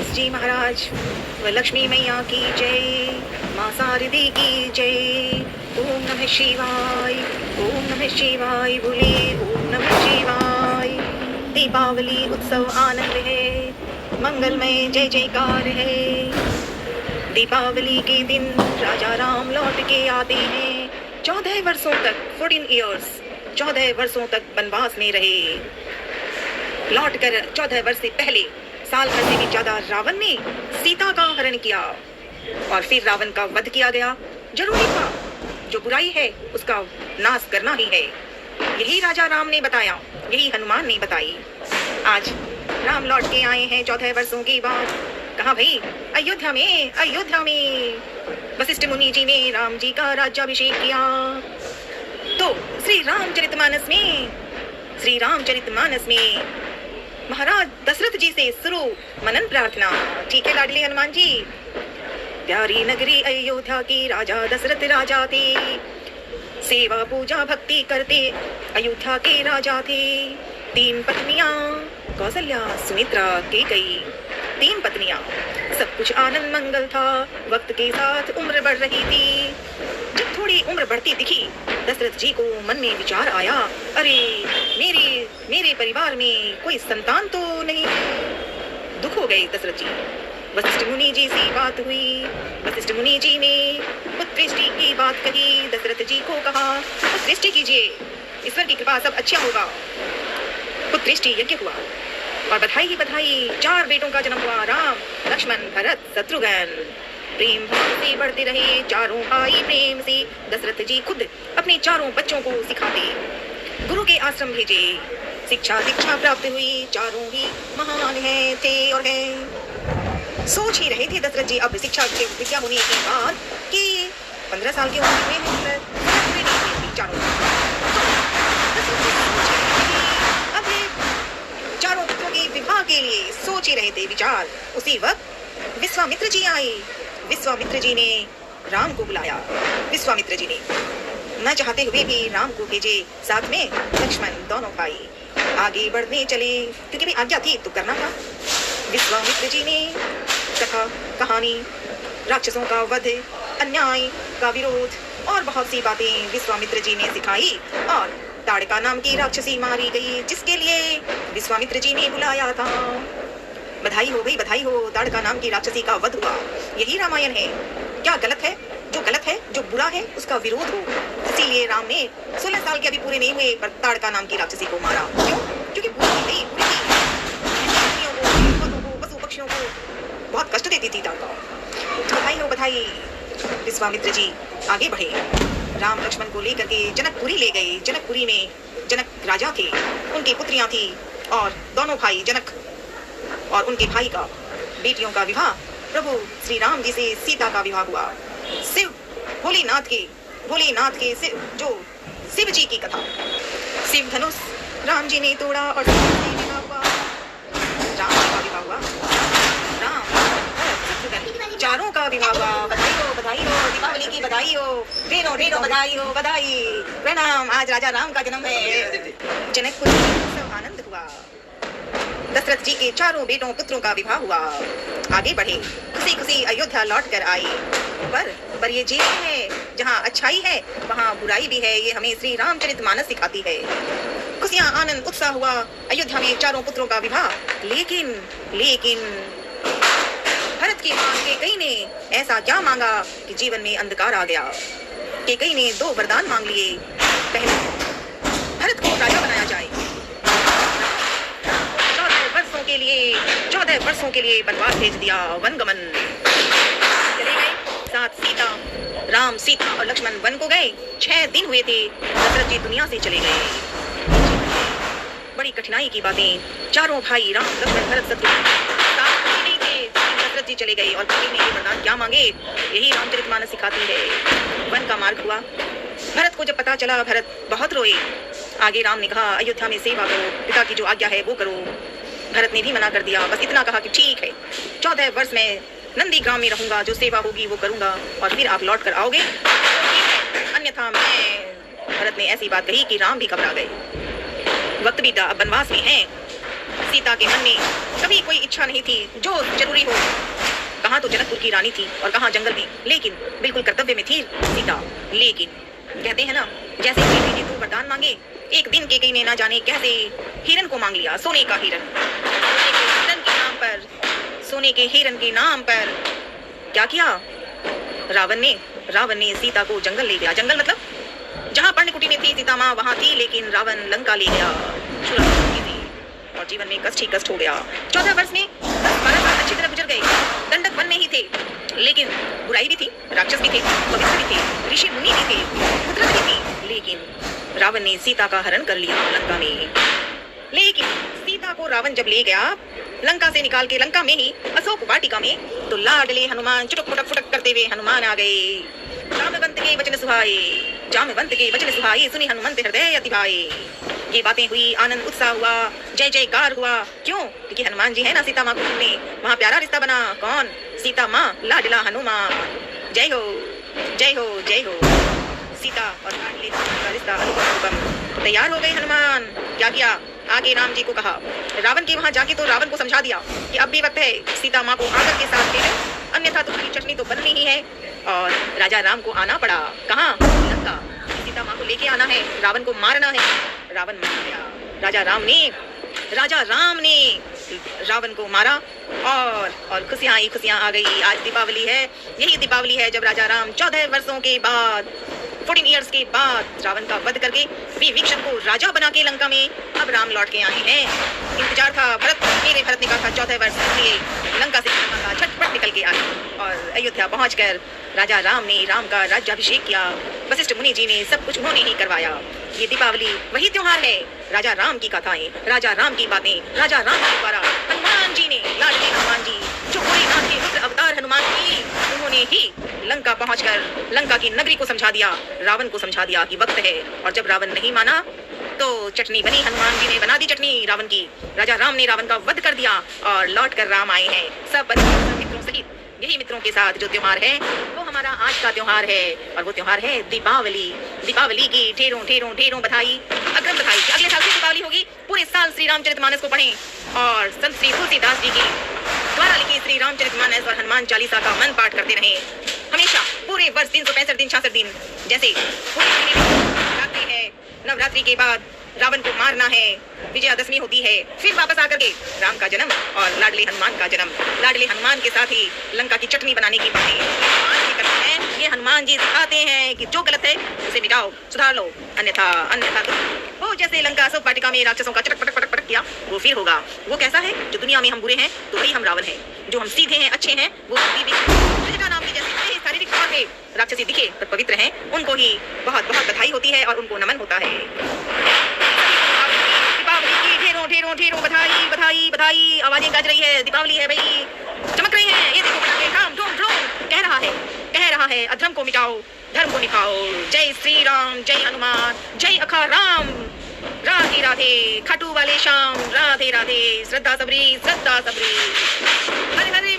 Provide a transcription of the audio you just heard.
गणेश जी महाराज व लक्ष्मी मैया की जय, माँ शारदे की जय। ओम नमः शिवाय, ओम नमः शिवाय, बोले ओम नमः शिवाय। दीपावली उत्सव आनंद है, मंगलमय जय जयकार है। दीपावली के दिन राजा राम लौट के आते हैं। 14 वर्षों तक 14 इयर्स 14 वर्षों तक वनवास में रहे। लौटकर 14 वर्ष से पहले साल भर से भी ज्यादा रावण ने सीता का हरण किया और फिर रावण का वध किया गया। जरूरी था, जो बुराई है उसका नाश करना ही है। यही राजा राम ने बताया, यही हनुमान ने बताई। आज राम लौट के आए हैं 14 वर्षों के बाद। कहा भाई? अयोध्या में। अयोध्या में वशिष्ठ मुनि जी ने राम जी का राज्याभिषेक किया। तो श्री रामचरितमानस में महाराज दशरथ जी से शुरू मनन प्रार्थना। ठीक है लाडले हनुमान जी। प्यारी नगरी अयोध्या की राजा दशरथ राजा थे। सेवा पूजा भक्ति करते अयोध्या के राजा थे। 3 पत्नियां कौशल्या, सुमित्रा, कैकेयी। 3 पत्नियां। सब कुछ आनंद मंगल था। वक्त के साथ उम्र बढ़ रही थी। जब थोड़ी उम्र बढ़ती दिखी, दशरथ जी को मन में विचार आया, अरे मेरे परिवार में कोई संतान तो नहीं। दुख हो गए दशरथ जी। वशिष्ठ मुनि जी से बात हुई। वशिष्ठ मुनि जी ने पुत्रृष्टि की बात कही। दशरथ जी को कहा, पुत्रृष्टि कीजिए, ईश्वर की कृपा सब अच्छा होगा। पुत्रृष्टि यज्ञ हुआ और बधाई ही बधाई। 4 बेटों का जन्म हुआ, राम, लक्ष्मण, भरत, शत्रुघ्न। प्रेम भाव से बढ़ते रहे चारों भाई प्रेम से। दशरथ जी खुद अपने चारों बच्चों को सिखाते, गुरु के आश्रम भेजे। शिक्षा दीक्षा प्राप्त हुई। चारों ही महान हैं, थे और हैं। सोच ही रहे थे दशरथ जी अब शिक्षा के विद्या होने के बाद कि 15 साल के उम्र में चारों पुत्रों के विवाह के लिए सोच ही रहे थे विचार। उसी वक्त विश्वामित्र जी आए। विश्वामित्र जी ने राम को बुलाया। विश्वामित्र जी ने न चाहते हुए भी राम को भेजे, साथ में लक्ष्मण, दोनों भाई आगे बढ़ने चले, क्योंकि भी आज्ञा थी तो करना था। विश्वामित्र जी ने कथा, कहानी, राक्षसों का वध, अन्याय का विरोध और बहुत सी बातें विश्वामित्र जी ने सिखाई। और ताड़का नाम की राक्षसी मारी गई, जिसके लिए विश्वामित्र जी ने बुलाया था। बधाई हो भाई, बधाई हो। ताड़का नाम की राक्षसी का वध हुआ। यही रामायण है। क्या गलत है? जो गलत है, जो बुरा है, उसका विरोध हो। इसीलिए राम ने 16 साल के अभी पूरे नहीं हुए पर ताड़का नाम की राक्षसी को मारा। क्यों? क्योंकि बुरी थी, पशु पक्षियों को बहुत कष्ट देती थी ताड़का। बधाई हो, बधाई। विश्वामित्र जी आगे बढ़े, राम लक्ष्मण को लेकर के जनकपुरी ले गए। जनकपुरी में जनक राजा थे, उनकी पुत्रियां थी और दोनों भाई जनक और उनके भाई का बेटियों का विवाह प्रभु श्री राम जी से सीता का विवाह हुआ। शिव भोलेनाथ के शिव जी की कथा। शिव धनुष राम जी ने तोड़ा और विवाह हुआ। राम जी का विवाह हुआ। राम, चारों का विवाह हुआ। बधाई हो, बधाई हो। दीपावली की बधाई हो। ढेरों ढेरों बधाई हो, बधाई, प्रणाम। आज राजा राम का जन्म है। जनकपुर में सब आनंद हुआ। दशरथ जी के चारों बेटों पुत्रों का विवाह हुआ। आगे बढ़े, खुशी खुशी अयोध्या लौट कर आए। पर ये जीवन है, जहाँ अच्छाई है वहाँ बुराई भी है। ये हमें श्री रामचरितमानस सिखाती है। खुशियाँ, आनंद, उत्साह हुआ अयोध्या में चारों पुत्रों का विवाह। लेकिन भरत की मां कैकेयी ने ऐसा क्या मांगा कि जीवन में अंधकार आ गया। कैकेयी ने 2 वरदान मांग लिए। पहले, भरत को राजा बनाया जाए। 14 वर्षों के लिए वनवास भेज दिया, वनगमन। चले गए साथ राम, सीता और लक्ष्मण वन को गए। 6 दिन हुए थे, दशरथ जी दुनिया से चले गए। बड़ी कठिनाई की बातें। चारों भाई राम, लक्ष्मण, भरत, शत्रुघ्न नहीं थे। दशरथ जी चले गए और कैकेयी ने ये वरदान क्या मांगे, यही रामचरितमानस सिखाती है। वन का मार्ग हुआ। भरत को जब पता चला, भरत बहुत रोए। आगे राम ने कहा, अयोध्या में सेवा करो, पिता की जो आज्ञा है वो करो। भरत ने भी मना कर दिया, बस इतना कहा कि ठीक है, 14 वर्ष में नंदी ग्राम में रहूंगा, जो सेवा होगी वो करूंगा और फिर आप लौट कर आओगे, अन्यथा मैं। भरत ने ऐसी बात कही कि राम भी घबरा गए। वक्त बीता, अब वनवास में हैं। सीता के मन में कभी कोई इच्छा नहीं थी जो जरूरी हो। कहाँ तो जनकपुर की रानी थी और कहाँ जंगल में, लेकिन बिल्कुल कर्तव्य में थी सीता। लेकिन कहते हैं ना, जैसे कैकेयी ने 2 वरदान मांगे, एक दिन कैकेयी ने ना जाने कैसे हिरन को मांग लिया, सोने का हिरन। सोने के हिरन के नाम पर क्या किया रावण ने सीता को जंगल ले गया। जंगल मतलब जहाँ पर्णकुटी में थी सीता माँ वहां थी, लेकिन रावण लंका ले गया और जीवन में कष्ट ही कष्ट हो गया। 14 वर्ष में 10-12 साल अच्छी तरह गुजर गए। दंडक वन में ही थे, लेकिन बुराई भी थी, राक्षस भी थे, पवित्र भी थे, ऋषि मुनि भी थे, पुत्र भी थी। लेकिन रावण ने सीता का हरण कर लिया लंका में। लेकिन सीता को रावण जब ले गया लंका से निकाल के, लंका में ही अशोक वाटिका में, तो लाडले हनुमान चुटक फुटक फुटक करते हुए हनुमान आ गए। जामवंत के वचन सुहाए, सुनी हनुमंत हृदय अति भाए। ये बातें हुई, आनंद उत्साह हुआ, जय जयकार हुआ। क्यों? क्योंकि हनुमान जी है ना सीता माँ को सुनने, वहाँ प्यारा रिश्ता बना। कौन? सीता माँ, लाडला हनुमान। जय हो जय हो जय हो। सीता और लाडले का रिश्ता अनुपम। तैयार हो गए हनुमान। क्या किया? आगे राम जी को कहा, रावण के वहाँ जाके तो रावण को समझा दिया कि अब भी वक्त है, सीता माँ को आदर के साथ ले लो, अन्यथा तुम्हारी चटनी तो बननी ही है। और राजा राम को आना पड़ा। कहाँ? लंका। सीता माँ को लेके आना है, रावण को मारना है। रावण मार गया। राजा राम ने रावण को मारा और खुशियां आ गई। आज दीपावली है, यही दीपावली है जब राजा राम 14 वर्षों के बाद, 14 इयर्स के बाद रावण का वध करके विभीषण को राजा बना के लंका में अब राम लौट के आए हैं। इंतजार था मेरे भरत ने कहा था 14 वर्ष इसलिए लंका से झटपट निकल के आए और अयोध्या पहुंचकर राजा राम ने राम का राज्याभिषेक किया। वशिष्ठ मुनि जी ने सब कुछ उन्होंने ही करवाया। ये दीपावली वही त्योहार है। राजा राम की कथाएं, राजा राम की बातें, राजा राम के द्वारा हनुमान जी ने, लाडले हनुमान जी जो भोलेनाथ के रुद्र अवतार हनुमान जी, उन्होंने ही लंका पहुंचकर लंका की नगरी को समझा दिया, रावण को समझा दिया कि वक्त है। और जब रावण नहीं माना तो चटनी बनी, हनुमान जी ने बना दी चटनी रावण की। राजा राम ने रावण का वध कर दिया और लौट कर राम आए हैं सब मित्रों सहित। यही मित्रों के साथ जो त्योहार है वो हमारा आज का त्योहार है और वो त्योहार है दीपावली। दीपावली की ढेरों ढेरों ढेरों बधाई, अग्रिम बधाई। अगले साल से दीपावली होगी। पूरे साल श्री रामचरितमानस को पढ़ें और संत श्री तुलसीदास जी की द्वारा लिखी श्री रामचरितमानस और हनुमान चालीसा का मन पाठ करते रहें हमेशा। पूरे वर्ष 365 दिन 66 दिन, जैसे नवरात्रि है, नवरात्रि के बाद रावण को मारना है, विजयादशमी होती है, फिर वापस आकर के राम का जन्म और लाडले हनुमान का जन्म। लाडले हनुमान के साथ ही लंका की चटनी बनाने की बातें करते हैं। ये हनुमान जी सिखाते हैं कि जो गलत है उसे मिटाओ, सुधार लो, अन्यथा तो वो जैसे लंका अशोक वाटिका में राक्षसों का चटक पटक पटक पटक किया, वो फिर होगा। वो कैसा है? जो दुनिया में हम बुरे हैं तो वही हम रावण हैं, जो हम सीधे हैं, अच्छे हैं, वो नाम के जैसे शारीरिक तौर पे राक्षसी दिखे पर पवित्र हैं, उनको ही बहुत बहुत बधाई होती है और उनको नमन होता है। दीपावली की ढेरों ढेरों ढेरों बधाई बधाई बधाई, आवाजें गज रही है, दीपावली है भाई, चमक रही है। ये देखो ठाम ढूम ढूम कह रहा है अधर्म को मिटाओ, धर्म को निभाओ। जय श्री राम, जय हनुमान, जय अखा राम। राधे राधे खाटू वाले श्याम, राधे राधे, श्रद्धा सबरी, हरे हरे।